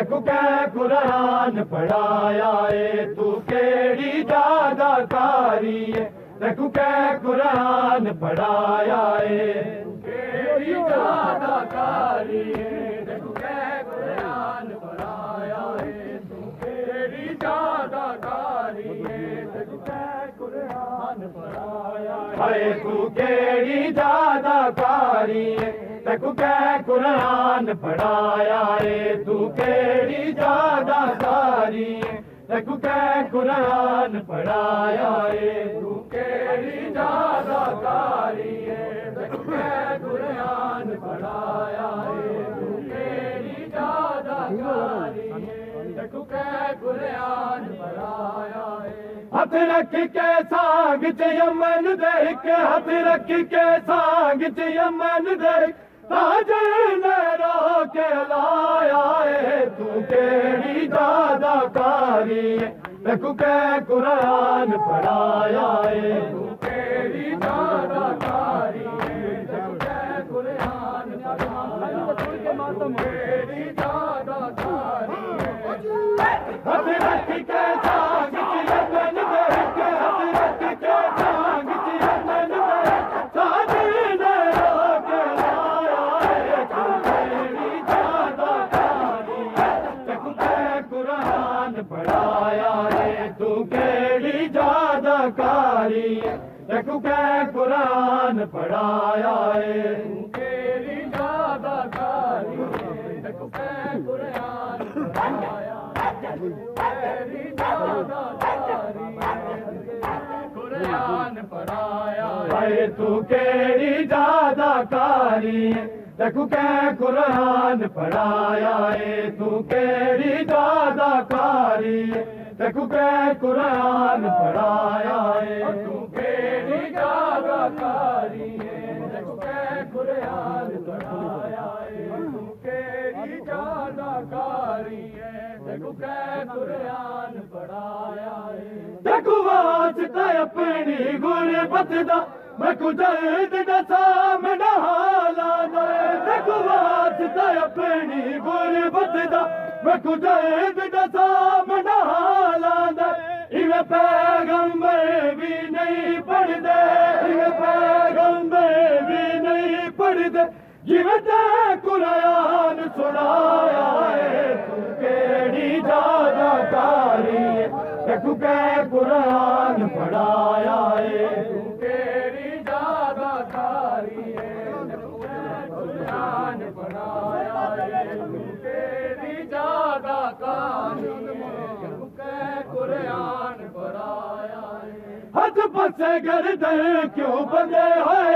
तकू कै कुरान पढ़ाया है तू केड़ी जादाकारी है तकू कै कुरान पढ़ाया है केड़ी जादाकारी है तकू कै कुरान पढ़ाया है तू केड़ी जादाकारी है तकू कै कुरान पढ़ाया है तू केड़ी जादाकारी है तकू कै कुरान पढ़ाया है तू केड़ी जादाकारी है तकू कै कुरान पढ़ाया है तू केड़ी जादाकारी है तकू कै कुरान पढ़ाया है तू केड़ी जादाकारी है तकू कै कुरान पढ़ाया है हथ रख के सांग च यमन देख हथ रख के सांग च यमन देख ताजन के लाया है तू केड़ी जादाकारी है तकू कै कुरान पढ़ाया है तू केड़ी जादाकारी है तकू कै कुरान पढ़ाया है तू केड़ी जादाकारी है हथ रख के सांग च यमन देख हथ रख के सांग च यमन देख ताजन के लाया है तू केड़ी जादाकारी है तकू कै कुरान पढ़ाया है तू केड़ी जादाकारी है तकू कै कुरान पढ़ाया है तू केड़ी जादाकारी है तकू कै कुरान पढ़ाया केड़ी जादाकारी है कुरान पढ़ाया है तू केड़ी जादाकारी है तकू कै कुरान पढ़ाया है तू केड़ी जादाकारी है तकू कै कुरान पढ़ाया है तू केड़ी जादाकारी है तकू कै कुरान पढ़ाया है तू केड़ी जादाकारी है तकू कै कुरान पढ़ाया है तकू वास्ता अपनी गुरबत दा मैं कुदरत दसा मेरा हाला दे तकू वास्ता अपनी गुरबत दा मैं कुदरत दसा मेरा हाला दे इवे पैगंबर भी नहीं पढ़दे इवे पैगंबर भी नहीं पढ़दे जिवे ते कुरान सुनाया है तू केड़ी जादाकारी है तकू कै कुरान पढ़ाया है तू केड़ी जादाकारी है तकू कै कुरान पढ़ाया है तू केड़ी जादाकारी है तकू कै कुरान पढ़ाया है हथ पसे गर्दन क्यों बंधे होए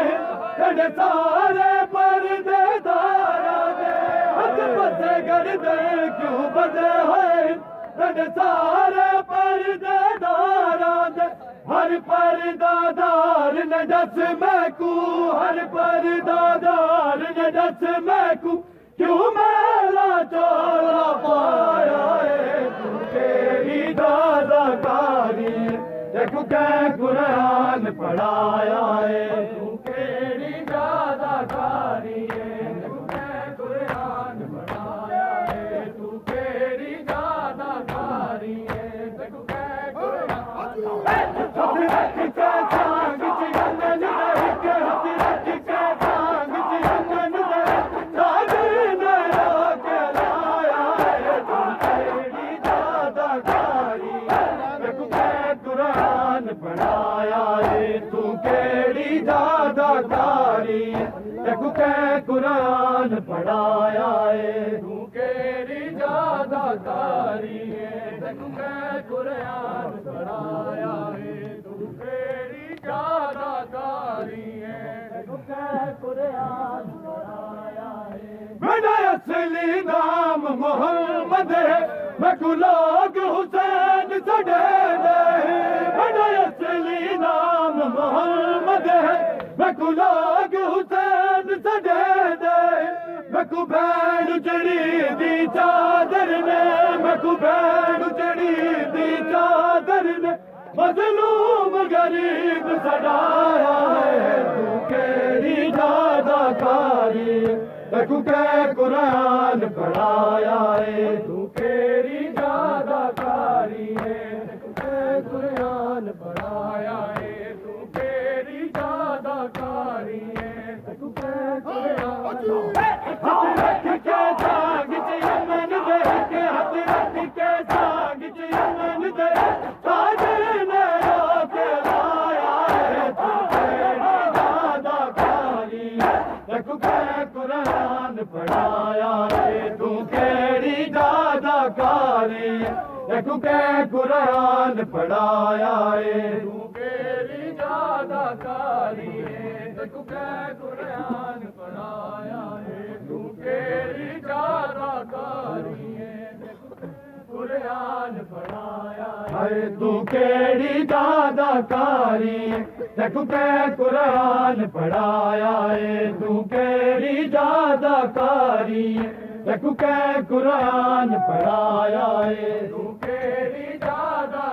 तेरे सारे पर्देदारा दे हथ पसे गर्दन क्यों बंधे होए तेरे सारे पर्देदारा दे हर पर्दादार ने दस मैकू हर पर्दादार ने दस मैकू क्यों मेला चोला पाया है तू केड़ी जादाकारी है तकू कै कुरान पढ़ाया है तू केड़ी जादाकारी है तकू कै कुरान पढ़ाया है तू केड़ी जादाकारी है तकू कै कुरान हथ रख के सांग च यमन देख हथ रख के सांग च यमन देख ताजन के लाया है तू केड़ी जादाकारी है तकू कै कुरान पढ़ाया है तू केड़ी जादाकारी है तकू कै कुरान पढ़ाया है तू केड़ी जादाकारी है तकू कै कुरान पढ़ाया है तू केड़ी जादाकारी है तकू कै कुरान पढ़ाया है मेरा असली नाम मोहम्मद है मैं गुलाग हुसैन सड़े दे मेरा असली नाम मोहम्मद है मैं गुलाग हुसैन सड़े दे मैं कुबैन चढ़ी दी चादर ने मैं कुबैन चढ़ी दी चादर ने मजलूम गरीब सड़ाया है तू केड़ी जादाकारी तकू कै कुरान पढ़ाया है तू पढ़ाया है तू केड़ी जादाकारी है तू कै कुरान पढ़ाया है तू केड़ी जादाकारी है तू कै कुरान पढ़ाया है तू केड़ी जादाकारी है कुरान पढ़ाया है तू केड़ी जादाकारी है तू कै कुरान पढ़ाया है तू केड़ी जादाकारी है तू कै कुरान पढ़ाया है तू केड़ी जादा